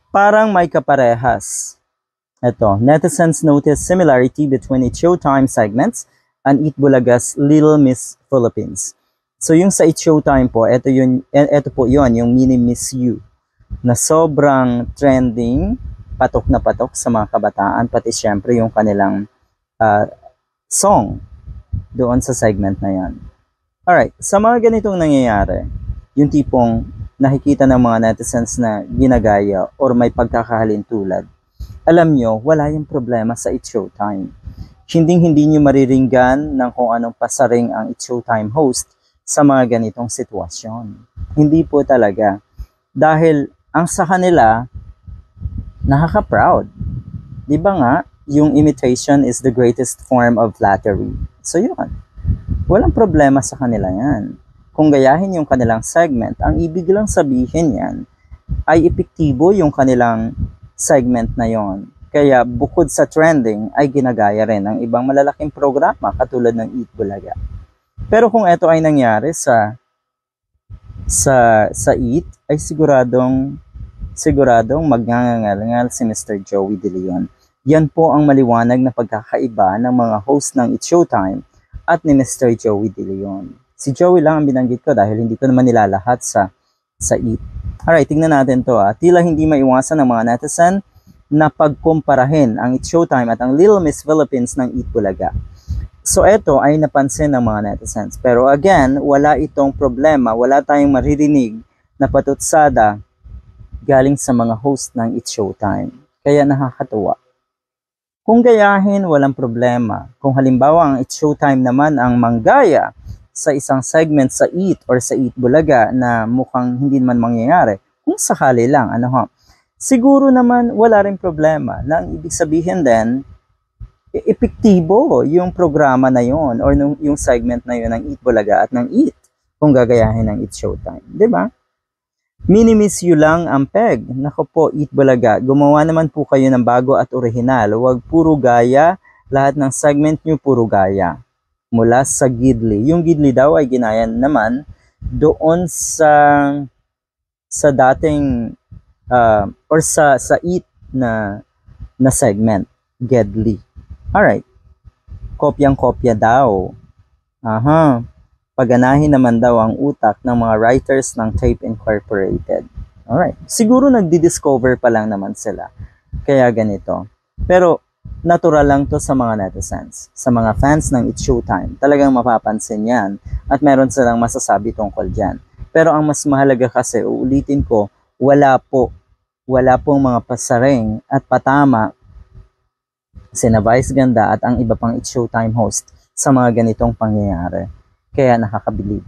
Parang may kaparehas. Ito, netizens notice similarity between It's Showtime segments and Eat Bulaga's Little Miss Philippines. So yung sa It's Showtime po, ito po yun, yung Mini Miss You, na sobrang trending, patok na patok sa mga kabataan, pati syempre yung kanilang song doon sa segment na yan. Alright, sa mga ganitong nangyayari, yung tipong nakikita ng mga netizens na ginagaya or may pagkakahalin tulad, alam nyo, wala yung problema sa It's Showtime. Hindi nyo mariringgan ng kung anong pasaring ang It's Showtime host sa mga ganitong sitwasyon. Hindi po talaga. Dahil ang sa kanila, nakaka-proud. Di ba nga, yung imitation is the greatest form of flattery. So yun, walang problema sa kanila yan. Kung gayahin yung kanilang segment, ang ibig lang sabihin yan ay epektibo yung kanilang segment na yon. Kaya bukod sa trending ay ginagaya rin ng ibang malalaking programa katulad ng Eat Bulaga. Pero kung ito ay nangyari sa Eat, ay siguradong magngangalangal si Mr. Joey De Leon. Yan po ang maliwanag na pagkakaiba ng mga host ng It's Showtime at ni Mr. Joey De Leon. Si Joey lang ang binanggit ko dahil hindi ko naman nilalahat sa Eat. Alright, tingnan natin to. Tila hindi maiwasan ng mga netizen na pagkumparahin ang It's Showtime at ang Little Miss Philippines ng Eat Bulaga. So ito ay napansin ng mga netizens. Pero again, wala itong problema. Wala tayong maririnig na patutsada galing sa mga host ng It's Showtime. Kaya nakakatuwa. Kung gayahin, walang problema. Kung halimbawa ang It's Showtime naman ang manggaya sa isang segment sa Eat or sa Eat Bulaga na mukhang hindi naman mangyayari, kung sakali lang, siguro naman wala rin problema na ang ibig sabihin din, epektibo yung programa na yon or yung segment na yon ng Eat Bulaga at ng Eat kung gagayahin ng It's Showtime. Diba? Mini-miss you lang ang peg. Nako po, Eat Bulaga, gumawa naman po kayo ng bago at orihinal. Huwag puro gaya, lahat ng segment nyo puro gaya. Mula sa Gidli. Yung Gidli daw ay ginayan naman doon sa dating or sa Eat na segment, Gedli. Alright. Kopyang-kopya daw. Paganahin naman daw ang utak ng mga writers ng Tape Incorporated. Alright. Siguro nagdi-discover pa lang naman sila. Kaya ganito. Pero natural lang to sa mga netizens, sa mga fans ng It's Showtime. Talagang mapapansin yan at meron silang masasabi tungkol dyan. Pero ang mas mahalaga kasi, uulitin ko, wala pong mga pasaring at patama sina Vice Ganda at ang iba pang It's Showtime host sa mga ganitong pangyayari. Kaya nakakabilib.